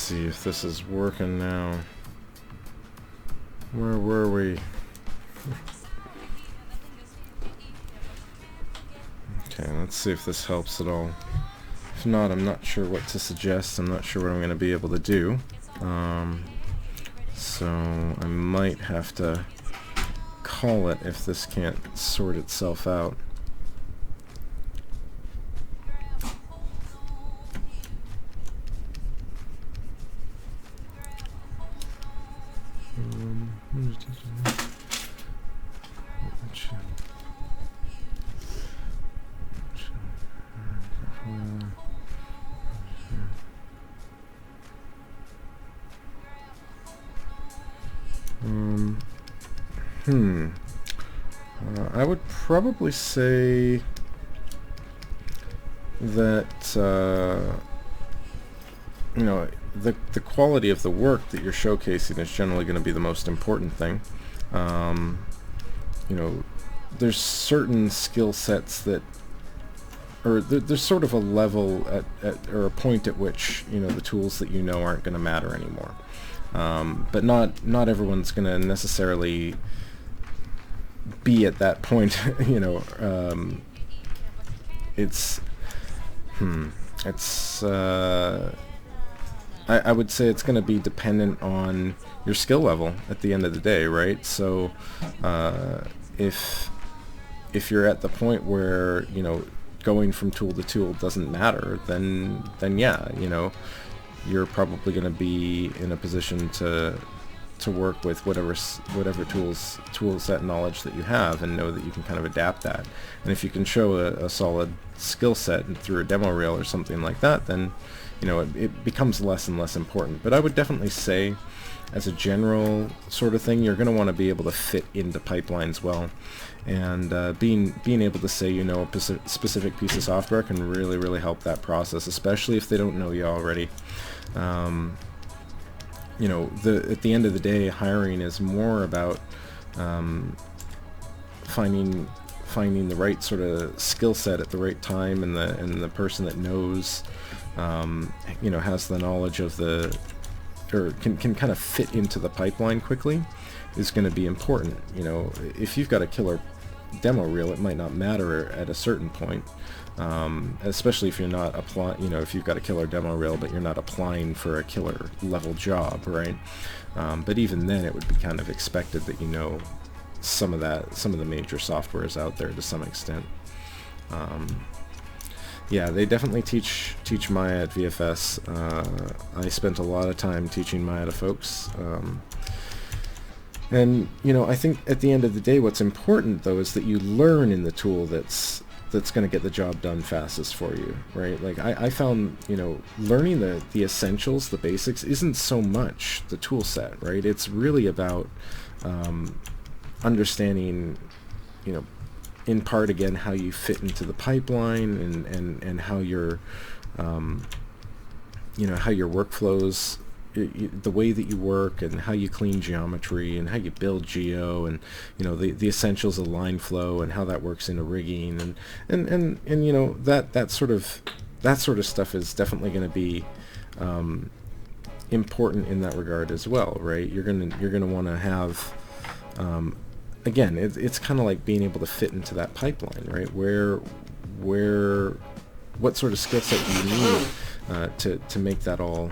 see if this is working now. Where were we? Okay, let's see if this helps at all. If not, I'm not sure what to suggest. I'm not sure what I'm going to be able to do. So I might have to call it if this can't sort itself out. I would probably say that you know, the quality of the work that you're showcasing is generally going to be the most important thing. You know, there's certain skill sets that, or there's sort of a level or a point at which, you know, the tools that you know aren't going to matter anymore. But not everyone's going to necessarily be at that point. You know, I would say it's going to be dependent on your skill level at the end of the day, right? So if you're at the point where, you know, going from tool to tool doesn't matter, then yeah, you know, you're probably going to be in a position to work with whatever tool set knowledge that you have, and know that you can kind of adapt that. And if you can show a solid skill set through a demo reel or something like that, then, you know, it becomes less and less important. But I would definitely say, as a general sort of thing, you're going to want to be able to fit into pipelines well. And being able to say, you know, a specific piece of software can really help that process, especially if they don't know you already. You know, at the end of the day, hiring is more about finding the right sort of skill set at the right time, and the person that knows, you know, has the knowledge of or can kind of fit into the pipeline quickly, is going to be important. You know, if you've got a killer demo reel, it might not matter at a certain point, especially if you're not applying, you know, if you've got a killer demo reel but you're not applying for a killer level job, right? But even then, it would be kind of expected that you know some of the major softwares out there to some extent. Yeah, they definitely teach Maya at VFS. I spent a lot of time teaching Maya to folks. And, you know, I think at the end of the day, what's important, though, is that you learn in the tool that's going to get the job done fastest for you, right? Like, I found, you know, learning the essentials, the basics, isn't so much the tool set, right? It's really about understanding, you know, in part, again, how you fit into the pipeline, and how your, you know, how your workflows, the way that you work, and how you clean geometry, and how you build geo, and, you know, the essentials of line flow, and how that works into rigging, and you know, that sort of stuff is definitely going to be important in that regard as well, right? You're gonna want to have, again, it's kind of like being able to fit into that pipeline, right? What sort of skill set do you need to make that all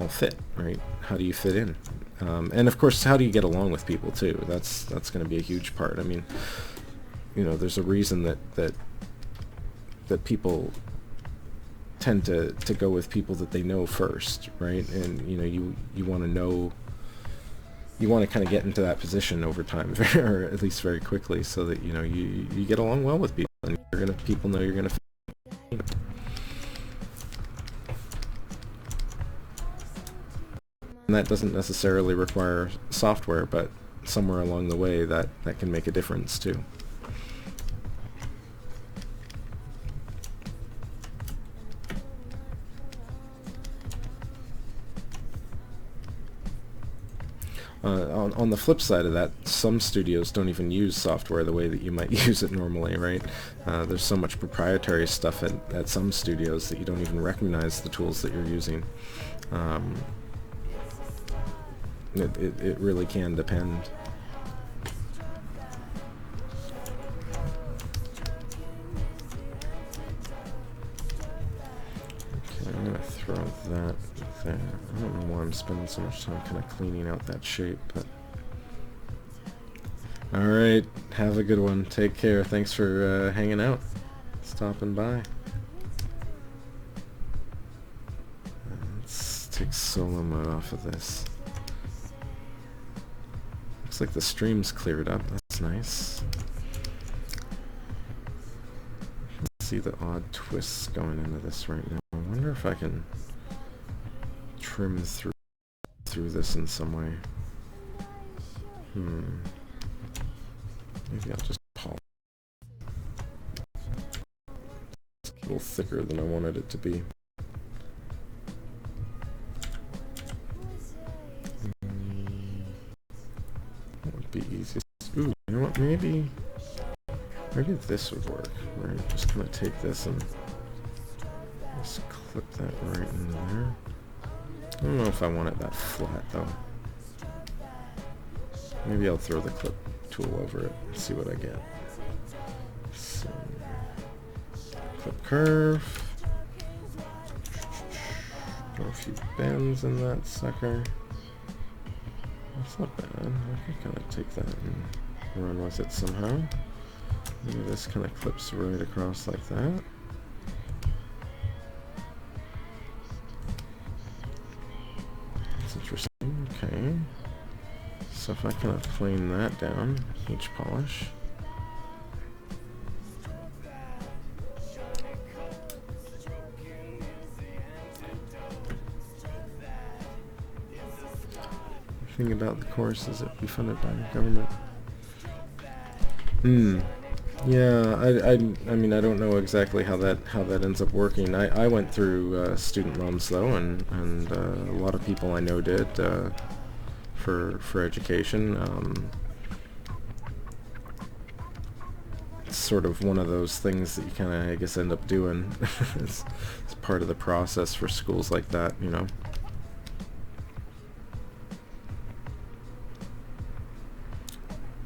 fit, right? How do you fit in? And of course, how do you get along with people too? That's going to be a huge part. I mean, you know, there's a reason that people tend to go with people that they know first, right? And, you know, you want to know, you want to kind of get into that position over time, or at least very quickly, so that, you know, you get along well with people, and people know you're gonna fit in. And that doesn't necessarily require software, but somewhere along the way that can make a difference too. On the flip side of that, some studios don't even use software the way that you might use it normally, right? There's so much proprietary stuff at some studios that you don't even recognize the tools that you're using. It really can depend. Okay, I'm going to throw that there. I don't know why I'm spending so much time kind of cleaning out that shape, but... Alright, have a good one. Take care. Thanks for hanging out, stopping by. Let's take solo mode off of this. Looks like the stream's cleared up. That's nice. See the odd twists going into this right now. I wonder if I can trim through this in some way. Maybe I'll just polish. It's a little thicker than I wanted it to be. That would be easiest. Ooh, you know what? Maybe this would work. Right? Just kind of take this and just clip that right in there. I don't know if I want it that flat though. Maybe I'll throw the clip tool over it and see what I get. So, clip curve. Throw a few bends in that sucker. That's not bad. I can kind of take that and run with it somehow. Maybe this kind of clips right across like that. That's interesting. Okay. So if I kind of plane that down, each polish. The thing about the course is it'd be funded by the government. Yeah, I mean I don't know exactly how that ends up working. I went through student loans though, and a lot of people I know did for education. It's sort of one of those things that you kind of I guess end up doing. it's part of the process for schools like that, you know.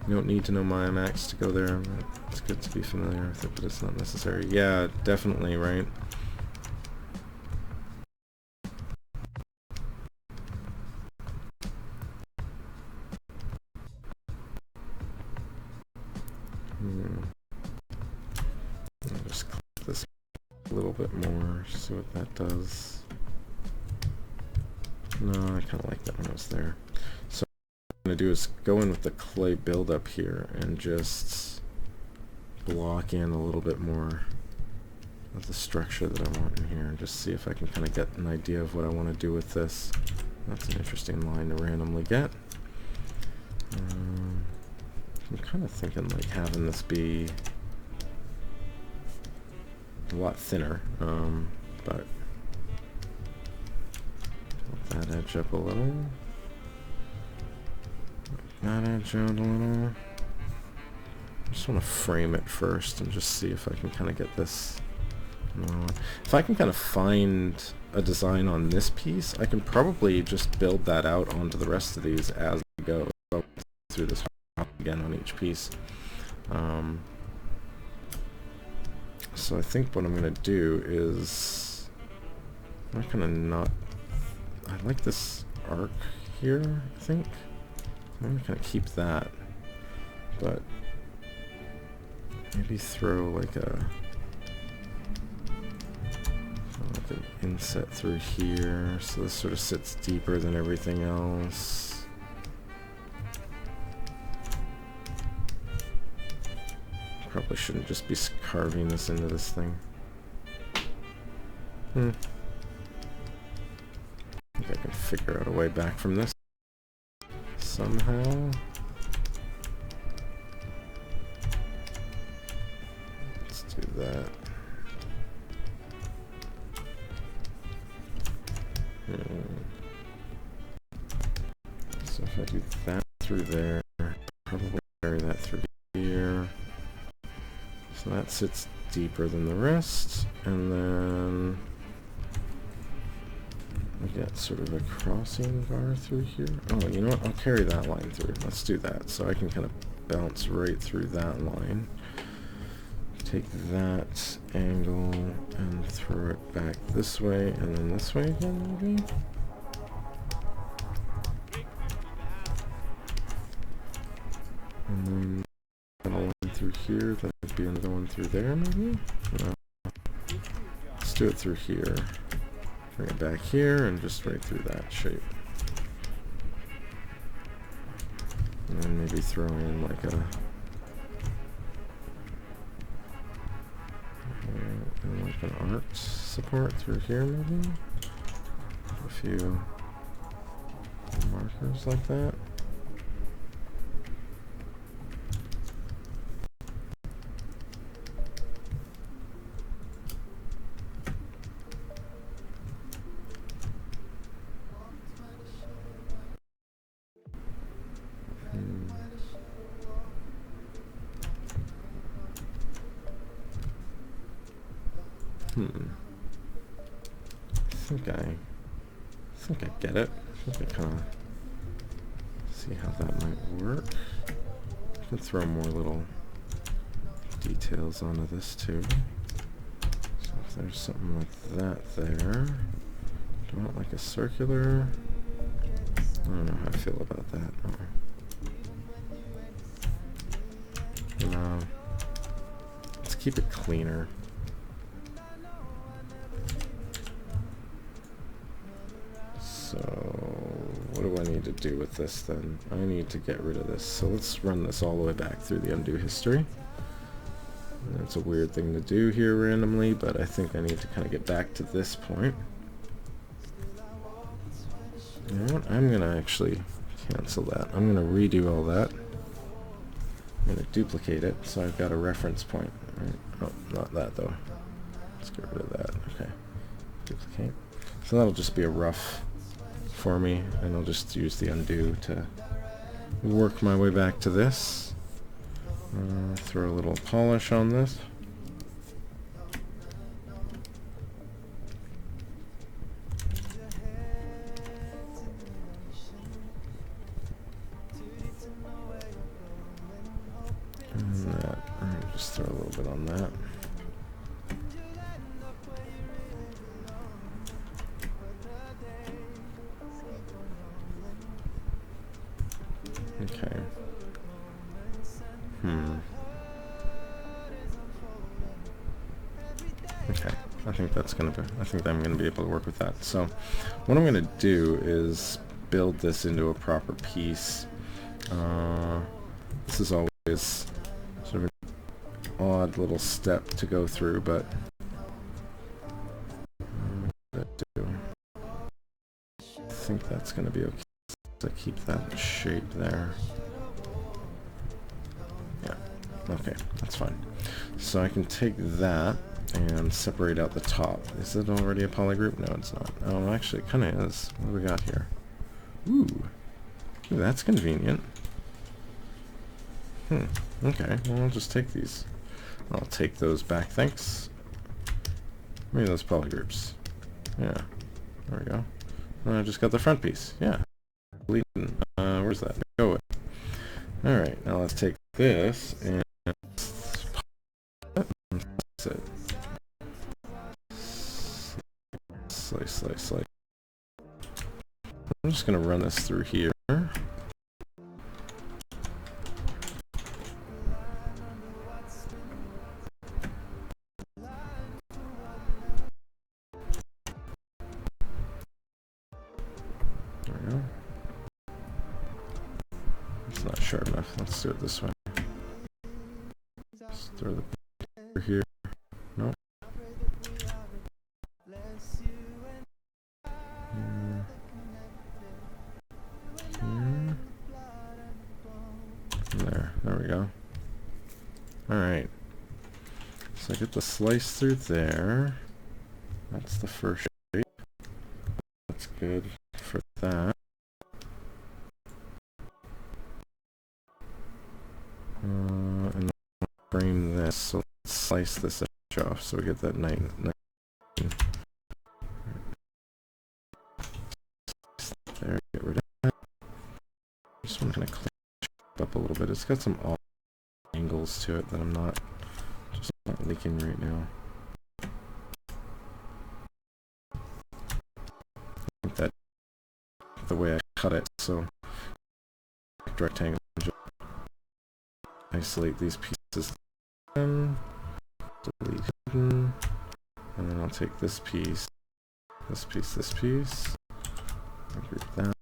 You don't need to know Maya Max to go there, but it's good to be familiar with it, but it's not necessary. Yeah, definitely, right? I'll just click this a little bit more, see what that does. No, I kind of like that when it was there. So what I'm going to do is go in with the clay buildup here and just block in a little bit more of the structure that I want in here and just see if I can kind of get an idea of what I want to do with this. That's an interesting line to randomly get. I'm kind of thinking like having this be a lot thinner, but that edge up a little. That edge out a little. I just want to frame it first and just see if I can kind of get this. If I can kind of find a design on this piece, I can probably just build that out onto the rest of these as we go. So through this again on each piece. So I think what I'm going to do is I'm not going to not. I like this arc here, I think. I'm going to kind of keep that, but maybe throw like an inset through here, so this sort of sits deeper than everything else. Probably shouldn't just be carving this into this thing. I think I can figure out a way back from this somehow. Let's do that. So if if I do that through there, probably carry that through here. So that sits deeper than the rest, and then we got sort of a crossing bar through here. Oh, you know what? I'll carry that line through. Let's do that. So I can kind of bounce right through that line. Take that angle and throw it back this way, and then this way again, maybe? And then another one through here, that would be another one through there, maybe? No. Let's do it through here. Bring it back here and just right through that shape. And then maybe throw in like a like an art support through here, maybe? A few markers like that. I think I get it. I think I kind of see how that might work. I can throw more little details onto this too. So if there's something like that there, do I want like a circular? I don't know how I feel about that. No. Let's keep it cleaner. So what do I need to do with this then? I need to get rid of this. So let's run this all the way back through the undo history. That's a weird thing to do here randomly, but I think I need to kind of get back to this point. You know what? I'm going to actually cancel that. I'm going to redo all that. I'm going to duplicate it so I've got a reference point. Right? Oh, not that though. Let's get rid of that. Okay. Duplicate. So that'll just be a rough for me, and I'll just use the undo to work my way back to this. Throw a little polish on this. And that, just throw a little bit on that. Okay. Okay. I think I'm gonna be able to work with that. So what I'm gonna do is build this into a proper piece. This is always sort of an odd little step to go through, but I think that's gonna be okay. To keep that shape there. Yeah, okay, that's fine. So I can take that and separate out the top. Is it already a polygroup? No, it's not. Oh, actually, it kind of is. What do we got here? Ooh, that's convenient. Okay, well, I'll just take these. I'll take those back, thanks. Maybe those polygroups. Yeah, there we go. And I just got the front piece. Yeah. Where's that? Go away. Alright, now let's take this and slice. I'm just going to run this through here. There we go. It's not sharp enough. Let's do it this way. Just throw the over here. Nope. There we go. Alright. So I get the slice through there. That's the first shape. That's good for that. frame this, so let's slice this edge off so we get that 9. There, get rid of that. Just want to kind of clean it up a little bit. It's got some off angles to it that I'm not leaking right now. I think that the way I cut it, so rectangle. Isolate these pieces, delete hidden, and then I'll take this piece, this piece, this piece, and group that.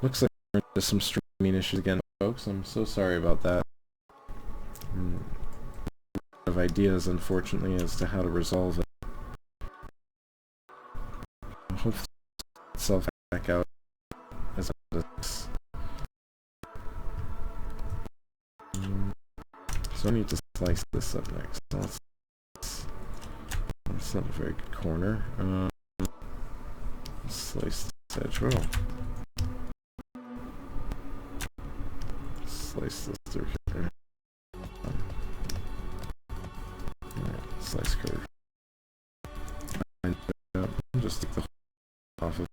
Looks like we're into some streaming issues again, folks. I'm so sorry about that. A lot of ideas, unfortunately, as to how to resolve it. Hopefully itself back out as it is. So I need to slice this up next. That's not a very good corner. Slice this edge well. Slice this through here. Alright, slice curve. Just take the whole off of.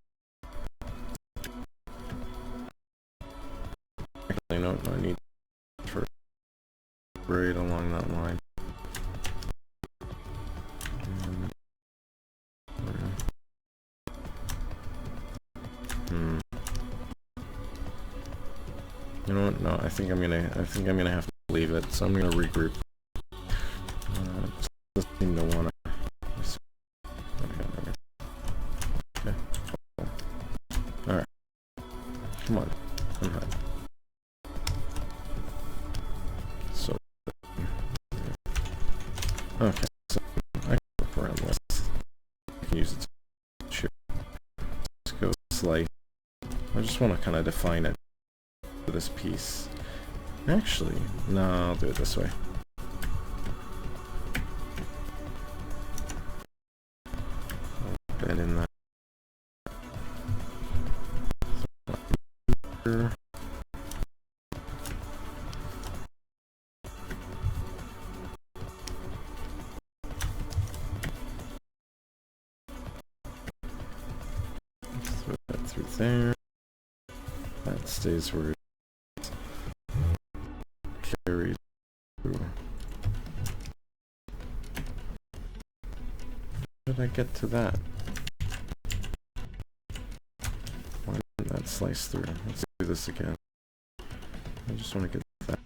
Actually, no, I need for right along that line. You know what? No, I think I'm gonna have to leave it. So I'm gonna regroup. Just seem to wanna. Okay. All right. Come on. Unhide. So. Okay. So I can work around this. I can use it to chip. Let's go slice. I just want to kind of define it. This piece. Actually, no, I'll do it this way. I'll put it in that. Let's throw that through there. That stays where carries through. How did I get to that? Why didn't that slice through? Let's do this again. I just want to get that.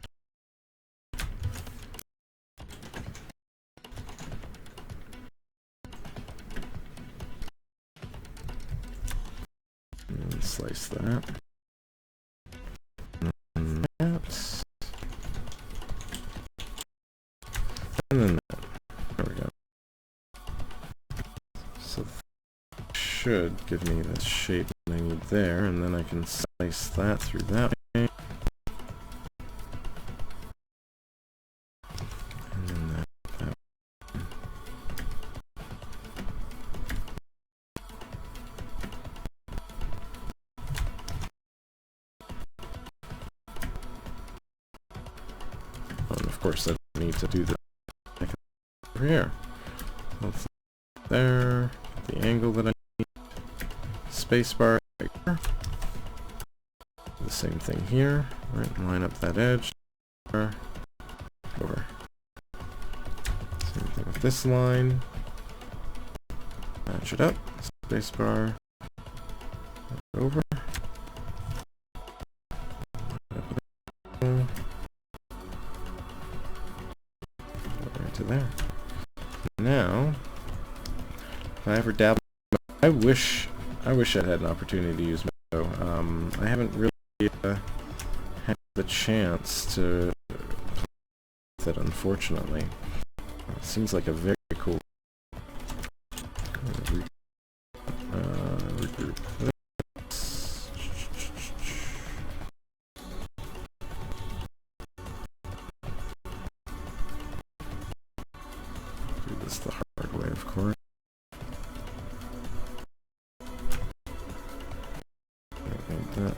And slice that. And then that. There we go. So that should give me the shape that I need there, and then I can slice that through that way. And then that. And of course, I don't need to do that. Over here. Let's there. The angle that I need. Spacebar right here. The same thing here. Right, line up that edge. Over. Same thing with this line. Match it up. Spacebar. Over. Right to there. Now, if I ever dabble, I wish I had an opportunity to use Meadow. I haven't really had the chance to play with it, unfortunately. It seems like a very cool regroup. Do this the hard way, of course. That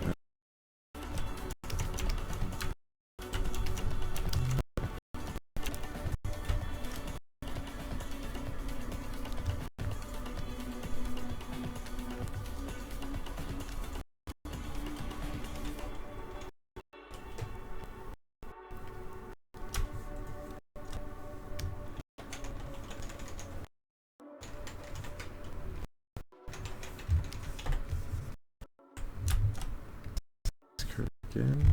again.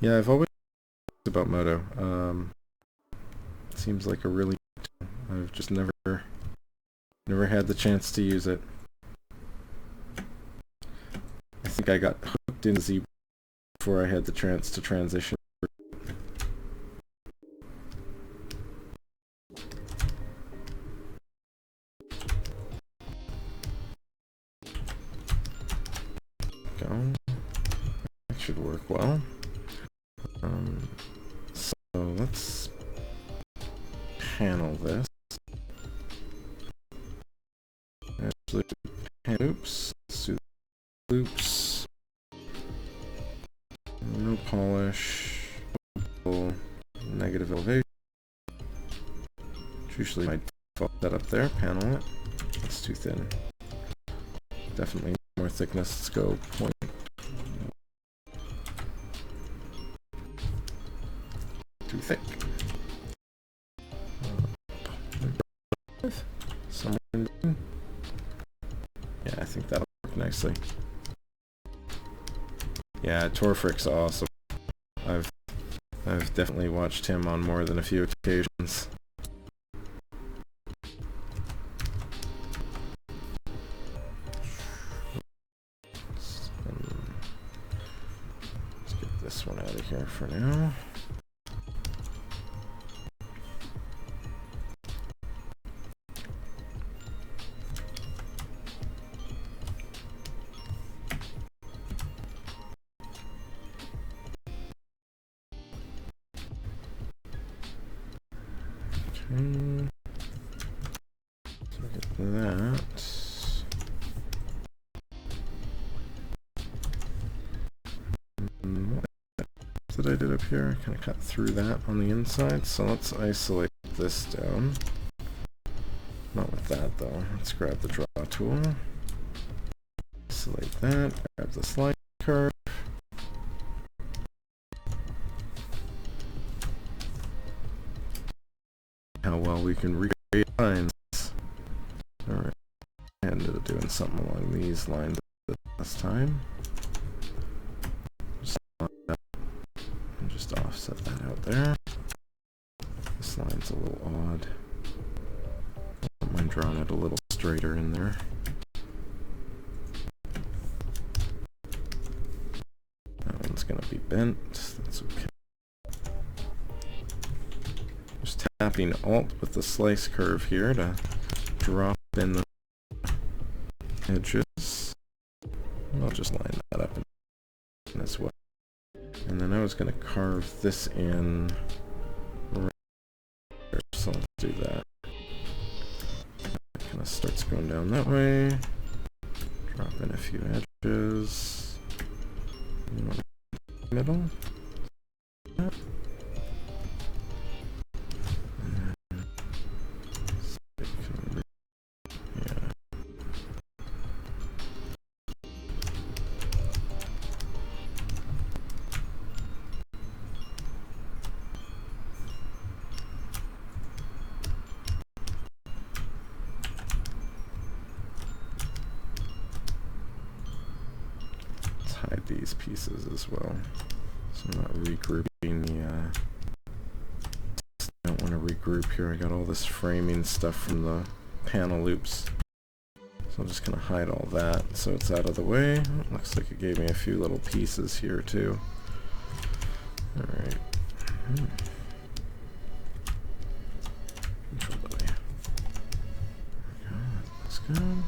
Yeah, I've always thought about Moto. It seems like a really good tool. I've just never had the chance to use it. I think I got hooked in Zbrush before I had the chance to transition. Go. That should work well. So let's panel this. Actually, oops. Loops. No polish. Negative elevation. It's usually my default setup there. Panel it. It's too thin. Definitely more thickness. Let's go 0.. Too thick. Somewhere in between. Yeah, I think that'll work nicely. Yeah, Torfric's awesome. I've definitely watched him on more than a few occasions. Let's get this one out of here for now. Okay. So get that. What did I do up here? Kind of cut through that on the inside. So let's isolate this down. Not with that though. Let's grab the draw tool. Isolate that. Grab the slide curve. How well we can recreate lines. Alright. I ended up doing something along these lines last time. Just offset that out there. This line's a little odd. I don't mind drawing it a little straighter in there. That one's gonna be bent. That's okay. Just tapping Alt with the slice curve here to drop in the edges. I'll just line that up in as well. And then I was going to carve this in right there, so let's do that. Kind of starts going down that way. Drop in a few edges. Middle. Yeah. Hide these pieces as well, so I'm not regrouping the I don't want to regroup here. I got all this framing stuff from the panel loops, so I'm just gonna hide all that so it's out of the way. Looks like it gave me a few little pieces here too. Alright. Control W. There we go. That's good.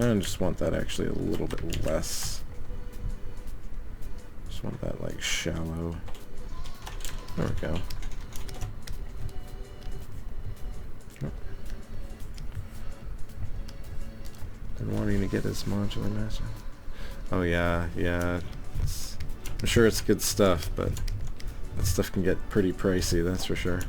I just want that actually a little bit less. Just want that like shallow. There we go. Been wanting to get his modular master. Oh yeah, yeah. I'm sure it's good stuff, but that stuff can get pretty pricey, that's for sure.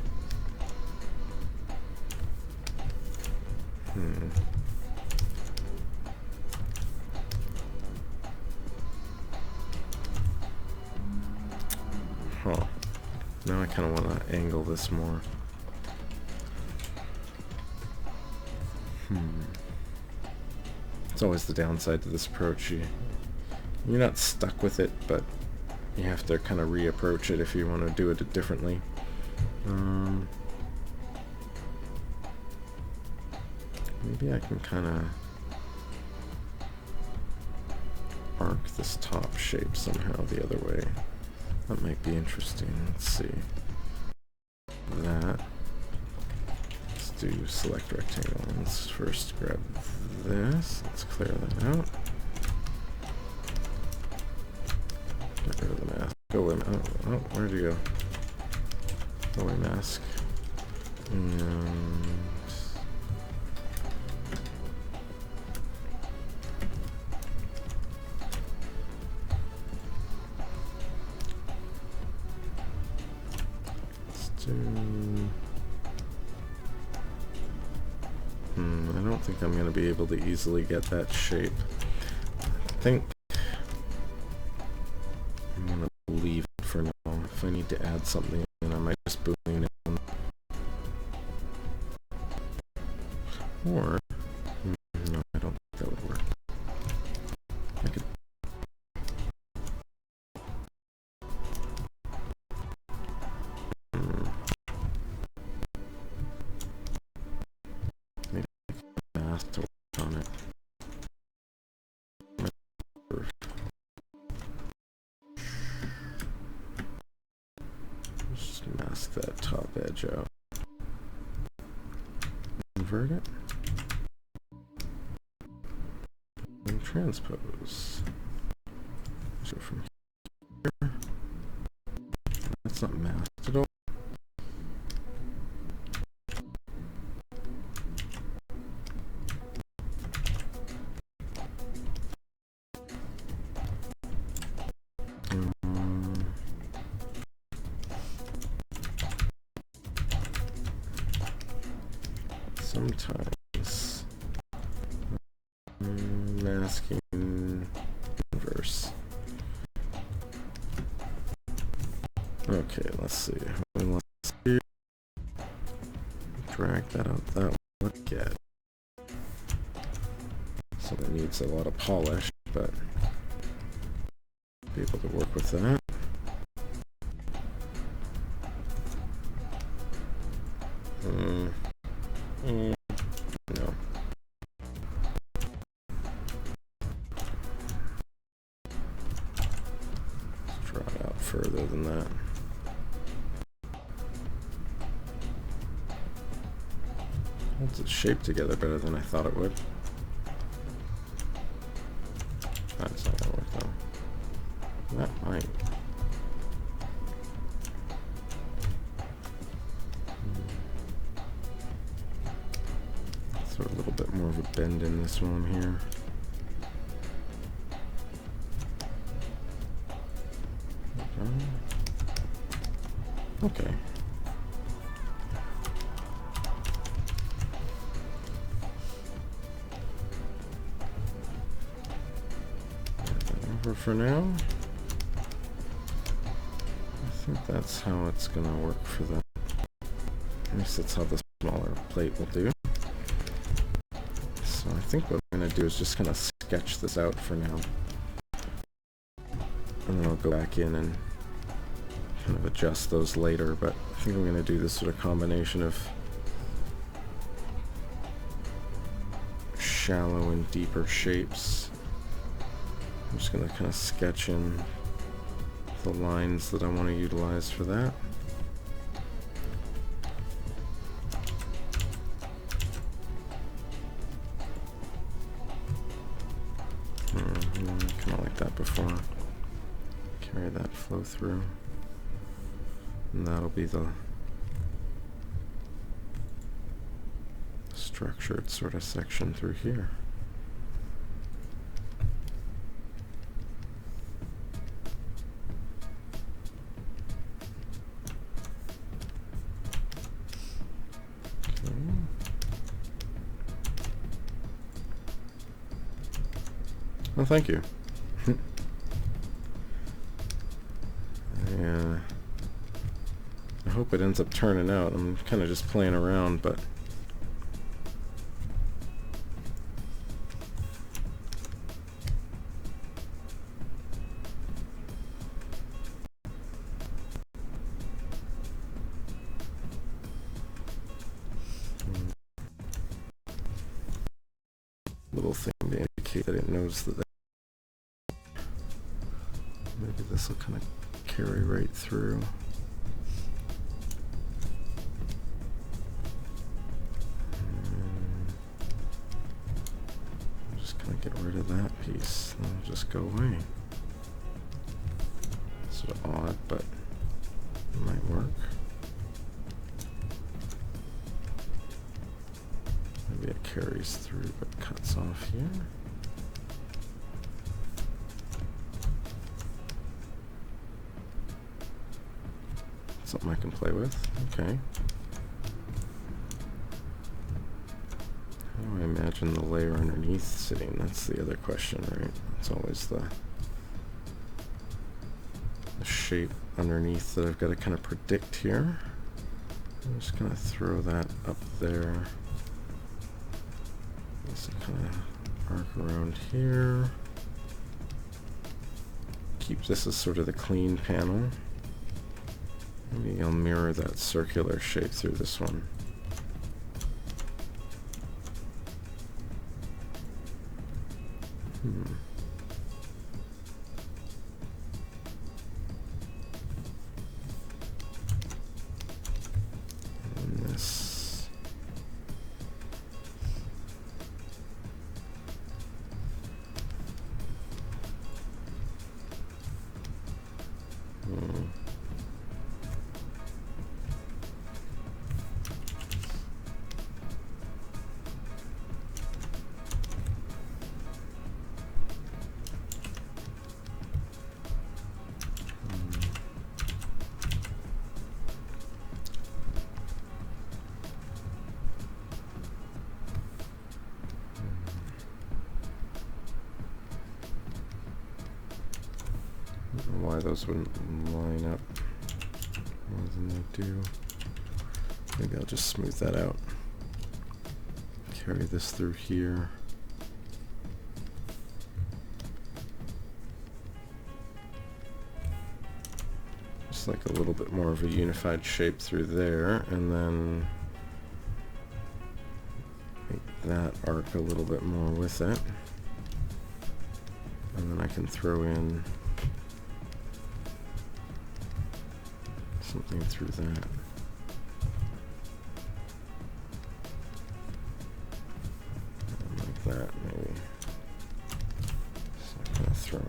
Huh. Now I kind of want to angle this more. always the downside to this approach. You're not stuck with it, but you have to kind of reapproach it if you want to do it differently. Maybe I can kind of arc this top shape somehow the other way. That might be interesting. Let's see. That. Let's do select rectangle. Let's first grab this. Let's clear that out. Get rid of the mask. Go away. Oh, where'd you go? Go away, mask. And I don't think I'm going to be able to easily get that shape. I think I'm going to leave it for now. If I need to add something, then I might just boolean it in. Or, no, I don't think that would work. I could. Maybe I can mask to work on it. Just mask that top edge out. Invert it. And transpose. So from here, that's not masked at all. Sometimes masking inverse. Okay, let's see. Let's see. Drag that out that way. Let's get. So that needs a lot of polish, but be able to work with that. No. Let's draw it out further than that. Holds its shape together better than I thought it would. That's not gonna work though. That might. Throw a little bit more of a bend in this one here. Okay. Over for now. I think that's how it's gonna work for that. At least that's how the smaller plate will do. So I think what I'm going to do is just kind of sketch this out for now. And then I'll go back in and kind of adjust those later, but I think I'm going to do this sort of combination of shallow and deeper shapes. I'm just going to kind of sketch in the lines that I want to utilize for that. Kind of like that before. Carry that flow through. And that'll be the structured sort of section through here. Well, thank you. Yeah. I hope it ends up turning out. I'm kind of just playing around, but indicate that it knows that maybe this will kind of carry right through. Just kind of get rid of that piece, and it'll just go away. Sort of odd, but it might work. Maybe it carries through but cuts off here. Something I can play with. Okay. How do I imagine the layer underneath sitting? That's the other question, right? It's always the shape underneath that I've got to kind of predict here. I'm just going to throw that up there. This kind of arc around here. Keep this as sort of the clean panel. Maybe I'll mirror that circular shape through this one. And this. Why those wouldn't line up more than they do. Maybe I'll just smooth that out. Carry this through here. Just like a little bit more of a unified shape through there, and then make that arc a little bit more with it. And then I can throw in something through that. And like that, maybe. So I'm gonna throw in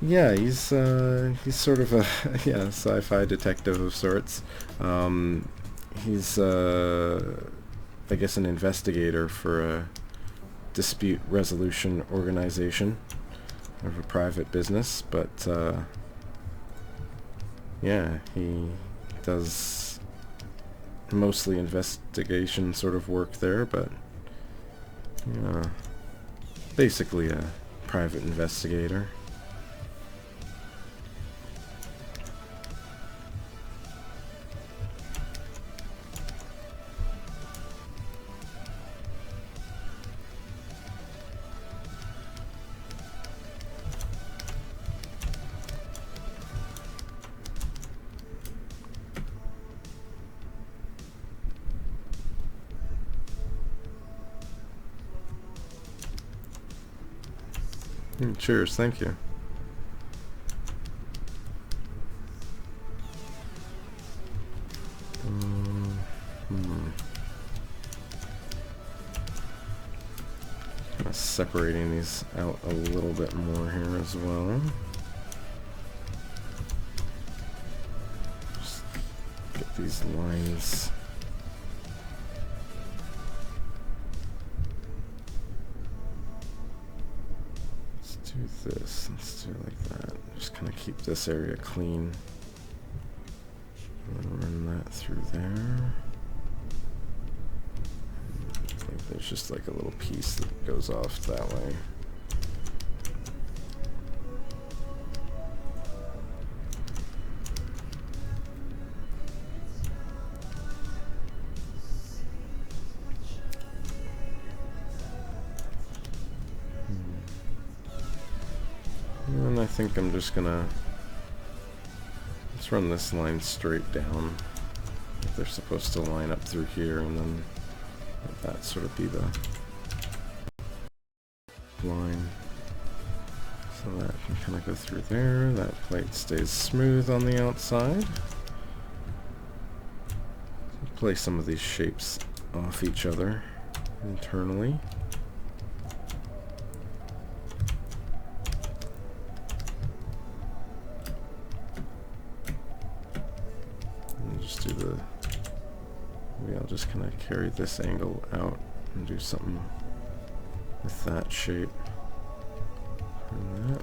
yeah, he's sort of a sci-fi detective of sorts. He's I guess an investigator for a dispute resolution organization of a private business, but yeah, he does mostly investigation sort of work there, but basically a private investigator. Cheers, thank you. Kind of separating these out a little bit more here as well. Just get these lines. Let's do like that. Just kind of keep this area clean. And then run that through there. I think there's just like a little piece that goes off that way. And I think I'm just gonna let's run this line straight down. They're supposed to line up through here, and then Let that sort of be the line. So that can kind of go through there. That plate stays smooth on the outside. Place some of these shapes off each other internally. And just do the... Maybe I'll just kind of carry this angle out and do something with that shape. And that.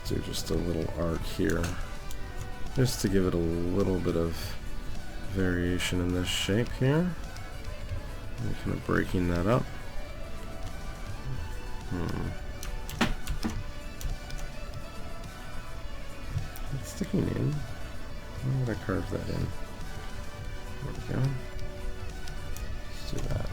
Do just a little arc here, just to give it a little bit of variation in this shape here. And kind of breaking that up. It's sticking in. Why would I carve that in? There we go. Let's do that.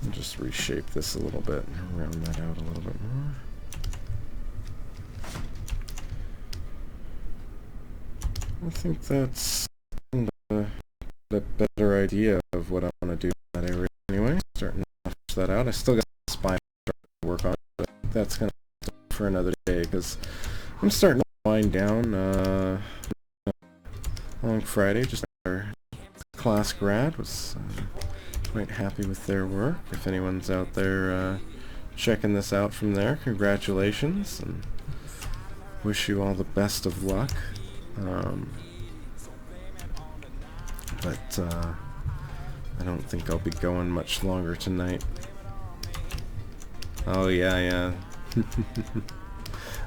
Just reshape this a little bit and round that out a little bit more. I think that's a better idea of what I want to do in that area anyway. Starting to flesh that out. I still got the spine to work on, but that's going to be for another day because I'm starting to wind down on Friday. Just our class grad was quite happy with their work. If anyone's out there checking this out from there, congratulations and wish you all the best of luck. But I don't think I'll be going much longer tonight. Oh yeah.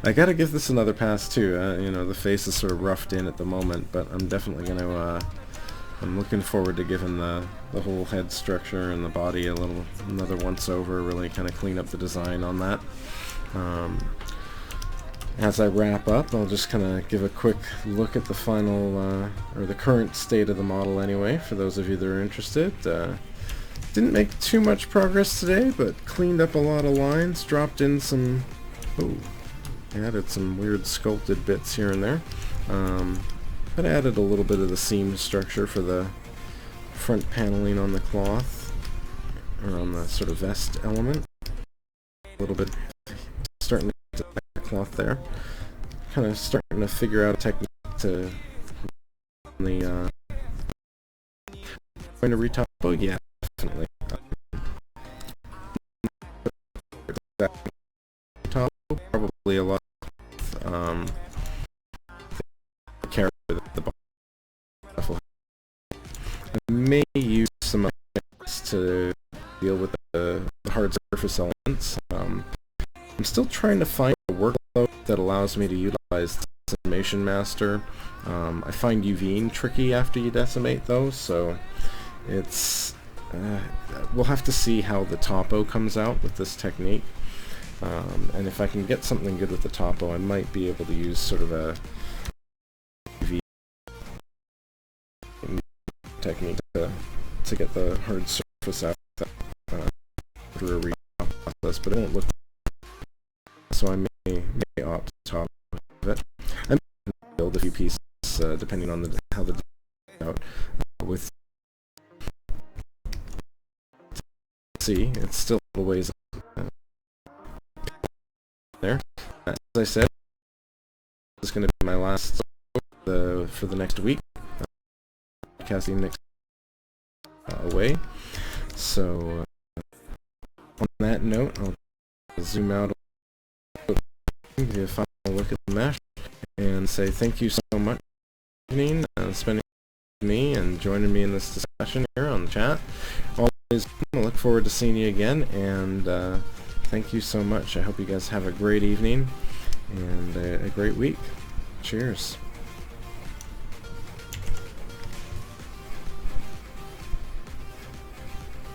I gotta give this another pass too. You know, the face is sort of roughed in at the moment, but I'm definitely gonna I'm looking forward to giving the whole head structure and the body another once over, really kind of clean up the design on that. As I wrap up, I'll just kind of give a quick look at the final, or the current state of the model anyway, for those of you that are interested. Didn't make too much progress today, but cleaned up a lot of lines, dropped in some, added some weird sculpted bits here and there. But added a little bit of the seam structure for the front paneling on the cloth, or on the sort of vest element. A little bit starting to get the cloth there. Kind of starting to figure out a technique to the going to retop. Oh yeah, definitely. Top probably a lot. Character that the buffalo. I may use some effects to deal with the hard surface elements. I'm still trying to find a workflow that allows me to utilize the Decimation Master. I find UVing tricky after you decimate though, so it's we'll have to see how the topo comes out with this technique. And if I can get something good with the topo, I might be able to use sort of a UV technique to get the hard surface out through a retop process, but it won't look. So I may opt to top of it. I may build a few pieces depending on how the out with. See, it's still a ways there. As I said, this is going to be my last for the next week. Casting next away. So on that note, I'll zoom out, give you a final look at the mesh, and say thank you so much for spending me and joining me in this discussion here on the chat. Always, I look forward to seeing you again, and thank you so much. I hope you guys have a great evening and a great week. Cheers.